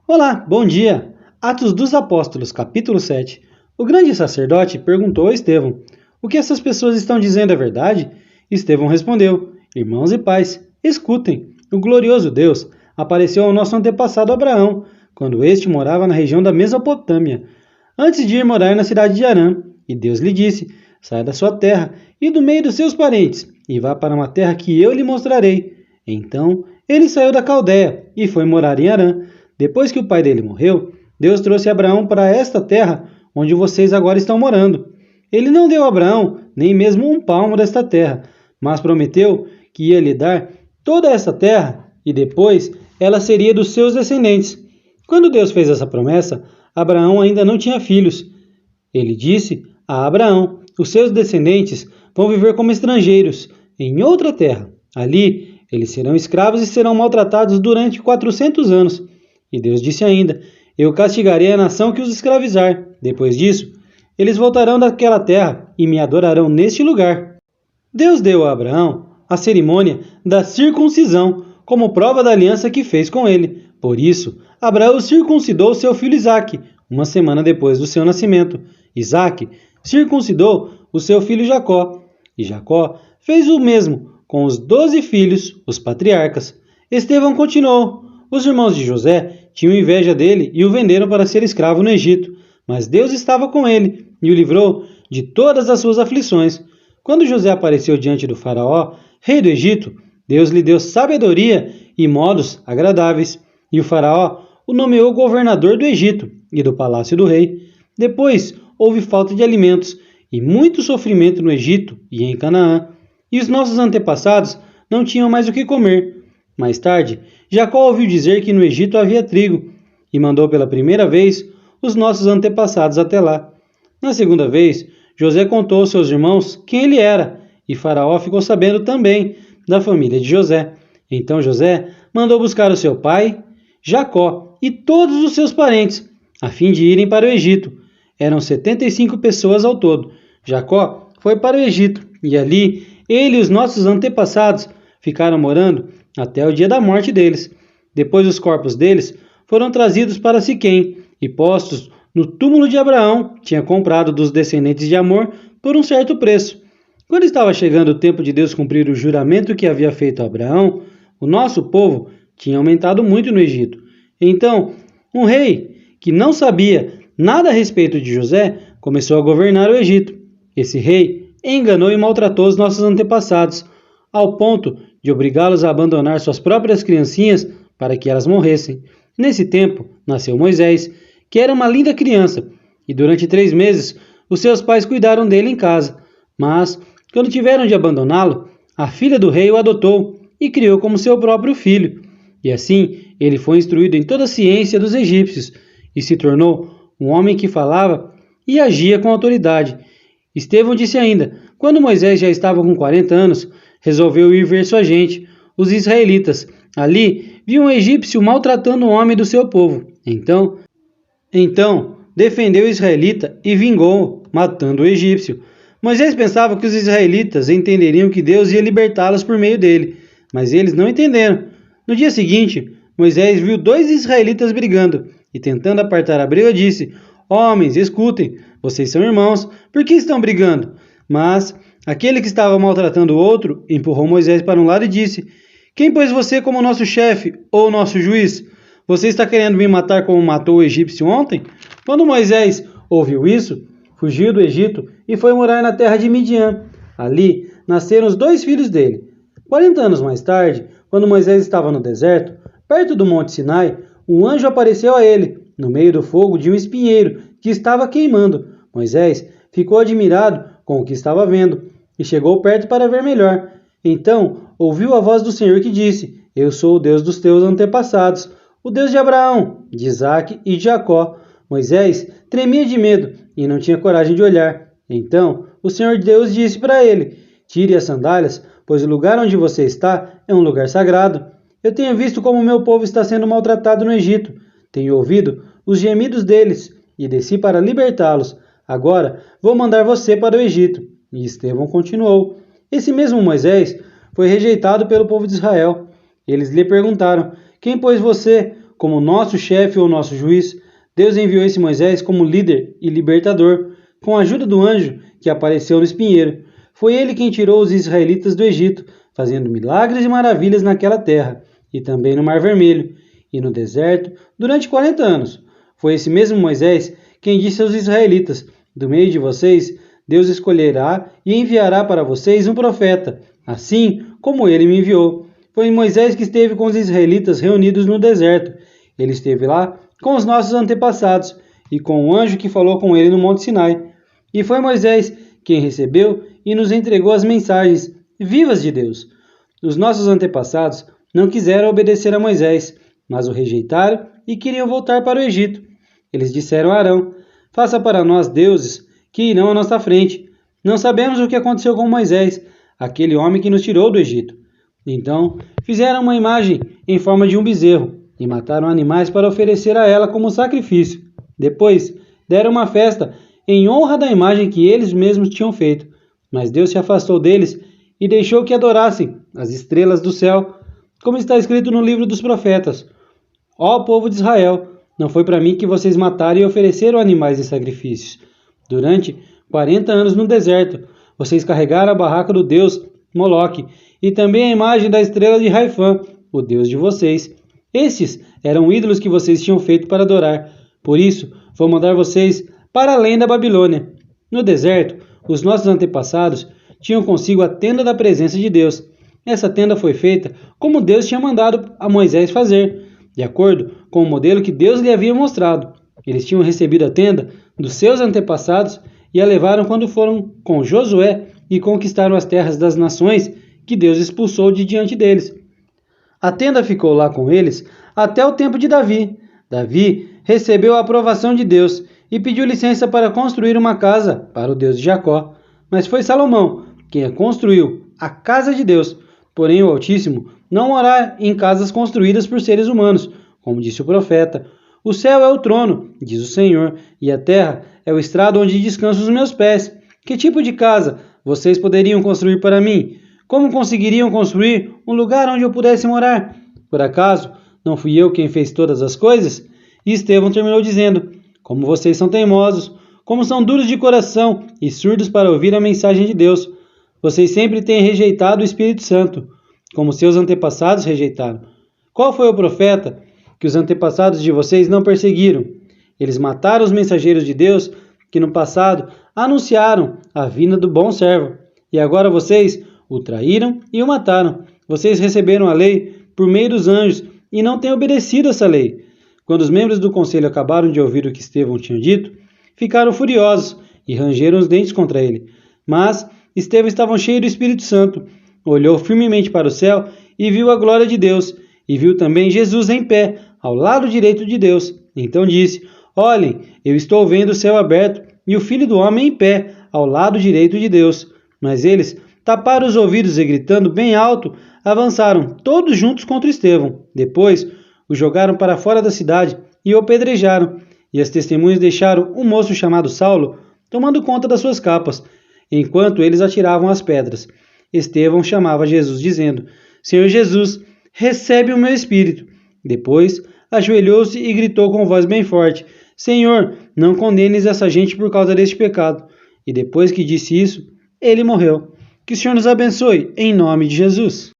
Olá, bom dia! Atos dos Apóstolos, capítulo 7. O grande sacerdote perguntou a Estevão: O que essas pessoas estão dizendo é verdade? Estevão respondeu: Irmãos e pais, escutem. O glorioso Deus apareceu ao nosso antepassado Abraão, quando este morava na região da Mesopotâmia, antes de ir morar na cidade de Harã. E Deus lhe disse: Saia da sua terra e do meio dos seus parentes, e vá para uma terra que eu lhe mostrarei. Então ele saiu da Caldeia e foi morar em Harã. Depois que o pai dele morreu, Deus trouxe Abraão para esta terra onde vocês agora estão morando. Ele não deu a Abraão nem mesmo um palmo desta terra, mas prometeu que ia lhe dar toda essa terra e depois ela seria dos seus descendentes. Quando Deus fez essa promessa, Abraão ainda não tinha filhos. Ele disse a Abraão: Os seus descendentes vão viver como estrangeiros em outra terra. Ali eles serão escravos e serão maltratados durante 400 anos. E Deus disse ainda: Eu castigarei a nação que os escravizar. Depois disso, eles voltarão daquela terra e me adorarão neste lugar. Deus deu a Abraão a cerimônia da circuncisão como prova da aliança que fez com ele. Por isso, Abraão circuncidou seu filho Isaque, uma semana depois do seu nascimento. Isaque circuncidou o seu filho Jacó, e Jacó fez o mesmo com os 12 filhos, os patriarcas. Estevão continuou: Os irmãos de José tinham inveja dele e o venderam para ser escravo no Egito, mas Deus estava com ele e o livrou de todas as suas aflições. Quando José apareceu diante do faraó, rei do Egito, Deus lhe deu sabedoria e modos agradáveis, e o faraó o nomeou governador do Egito e do palácio do rei. Depois houve falta de alimentos e muito sofrimento no Egito e em Canaã, e os nossos antepassados não tinham mais o que comer. Mais tarde, Jacó ouviu dizer que no Egito havia trigo e mandou pela primeira vez os nossos antepassados até lá. Na segunda vez, José contou aos seus irmãos quem ele era, e Faraó ficou sabendo também da família de José. Então José mandou buscar o seu pai, Jacó, e todos os seus parentes, a fim de irem para o Egito. Eram 75 pessoas ao todo. Jacó foi para o Egito, e ali ele e os nossos antepassados ficaram morando até o dia da morte deles. Depois os corpos deles foram trazidos para Siquém e postos no túmulo de Abraão, que tinha comprado dos descendentes de Amor por um certo preço. Quando estava chegando o tempo de Deus cumprir o juramento que havia feito a Abraão, o nosso povo tinha aumentado muito no Egito. Então, um rei que não sabia nada a respeito de José começou a governar o Egito. Esse rei enganou e maltratou os nossos antepassados, ao ponto de obrigá-los a abandonar suas próprias criancinhas para que elas morressem. Nesse tempo, nasceu Moisés, que era uma linda criança, e durante 3 meses os seus pais cuidaram dele em casa. Mas, quando tiveram de abandoná-lo, a filha do rei o adotou e criou como seu próprio filho. E assim, ele foi instruído em toda a ciência dos egípcios e se tornou um homem que falava e agia com autoridade. Estevão disse ainda: Quando Moisés já estava com 40 anos, resolveu ir ver sua gente, os israelitas. Ali, viu um egípcio maltratando um homem do seu povo. Então defendeu o israelita e vingou, matando o egípcio. Moisés pensava que os israelitas entenderiam que Deus ia libertá-los por meio dele, mas eles não entenderam. No dia seguinte, Moisés viu 2 israelitas brigando e, tentando apartar a briga, disse: Homens, escutem, vocês são irmãos, por que estão brigando? Mas aquele que estava maltratando o outro empurrou Moisés para um lado e disse: Quem pôs você como nosso chefe ou nosso juiz? Você está querendo me matar como matou o egípcio ontem? Quando Moisés ouviu isso, fugiu do Egito e foi morar na terra de Midian. Ali nasceram os 2 filhos dele. 40 anos mais tarde, quando Moisés estava no deserto, perto do Monte Sinai, um anjo apareceu a ele, no meio do fogo de um espinheiro que estava queimando. Moisés ficou admirado com o que estava vendo e chegou perto para ver melhor. Então ouviu a voz do Senhor que disse: Eu sou o Deus dos teus antepassados, o Deus de Abraão, de Isaque e de Jacó. Moisés tremia de medo e não tinha coragem de olhar. Então o Senhor Deus disse para ele: Tire as sandálias, pois o lugar onde você está é um lugar sagrado. Eu tenho visto como o meu povo está sendo maltratado no Egito. Tenho ouvido os gemidos deles e desci para libertá-los. Agora vou mandar você para o Egito. E Estevão continuou: Esse mesmo Moisés foi rejeitado pelo povo de Israel. Eles lhe perguntaram: Quem pôs você como nosso chefe ou nosso juiz, Deus enviou esse Moisés como líder e libertador, com a ajuda do anjo que apareceu no espinheiro. Foi ele quem tirou os israelitas do Egito, fazendo milagres e maravilhas naquela terra, e também no Mar Vermelho, e no deserto, durante 40 anos. Foi esse mesmo Moisés quem disse aos israelitas: do meio de vocês, Deus escolherá e enviará para vocês um profeta, assim como ele me enviou. Foi Moisés que esteve com os israelitas reunidos no deserto. Ele esteve lá com os nossos antepassados e com o anjo que falou com ele no Monte Sinai. E foi Moisés quem recebeu e nos entregou as mensagens vivas de Deus. Os nossos antepassados não quiseram obedecer a Moisés, mas o rejeitaram e queriam voltar para o Egito. Eles disseram a Arão: faça para nós deuses que irão à nossa frente. Não sabemos o que aconteceu com Moisés, aquele homem que nos tirou do Egito. Então fizeram uma imagem em forma de um bezerro e mataram animais para oferecer a ela como sacrifício. Depois deram uma festa em honra da imagem que eles mesmos tinham feito. Mas Deus se afastou deles e deixou que adorassem as estrelas do céu, como está escrito no livro dos profetas: ó povo de Israel, não foi para mim que vocês mataram e ofereceram animais em sacrifícios. Durante 40 anos no deserto, vocês carregaram a barraca do deus Moloque e também a imagem da estrela de Raifã, o deus de vocês. Estes eram ídolos que vocês tinham feito para adorar. Por isso, vou mandar vocês para além da Babilônia. No deserto, os nossos antepassados tinham consigo a tenda da presença de Deus. Essa tenda foi feita como Deus tinha mandado a Moisés fazer, de acordo com o modelo que Deus lhe havia mostrado. Eles tinham recebido a tenda dos seus antepassados e a levaram quando foram com Josué e conquistaram as terras das nações que Deus expulsou de diante deles. A tenda ficou lá com eles até o tempo de Davi. Davi recebeu a aprovação de Deus e pediu licença para construir uma casa para o Deus de Jacó. Mas foi Salomão quem a construiu, a casa de Deus. Porém, o Altíssimo não morará em casas construídas por seres humanos, como disse o profeta. O céu é o trono, diz o Senhor, e a terra é o estrado onde descansam os meus pés. Que tipo de casa vocês poderiam construir para mim? Como conseguiriam construir um lugar onde eu pudesse morar? Por acaso, não fui eu quem fez todas as coisas? E Estevão terminou dizendo: como vocês são teimosos, como são duros de coração e surdos para ouvir a mensagem de Deus. Vocês sempre têm rejeitado o Espírito Santo, como seus antepassados rejeitaram. Qual foi o profeta que os antepassados de vocês não perseguiram? Eles mataram os mensageiros de Deus que no passado anunciaram a vinda do bom servo. E agora vocês o traíram e o mataram. Vocês receberam a lei por meio dos anjos e não têm obedecido essa lei. Quando os membros do conselho acabaram de ouvir o que Estevão tinha dito, ficaram furiosos e rangeram os dentes contra ele. Mas Estevão estava cheio do Espírito Santo, olhou firmemente para o céu e viu a glória de Deus, e viu também Jesus em pé, ao lado direito de Deus. Então disse: olhem, eu estou vendo o céu aberto e o Filho do Homem em pé, ao lado direito de Deus. Mas eles taparam os ouvidos e, gritando bem alto, avançaram todos juntos contra Estevão. Depois o jogaram para fora da cidade e o apedrejaram. E as testemunhas deixaram um moço chamado Saulo tomando conta das suas capas, enquanto eles atiravam as pedras. Estevão chamava Jesus, dizendo: Senhor Jesus, recebe o meu espírito. Depois ajoelhou-se e gritou com voz bem forte: Senhor, não condenes essa gente por causa deste pecado. E depois que disse isso, ele morreu. Que o Senhor nos abençoe, em nome de Jesus.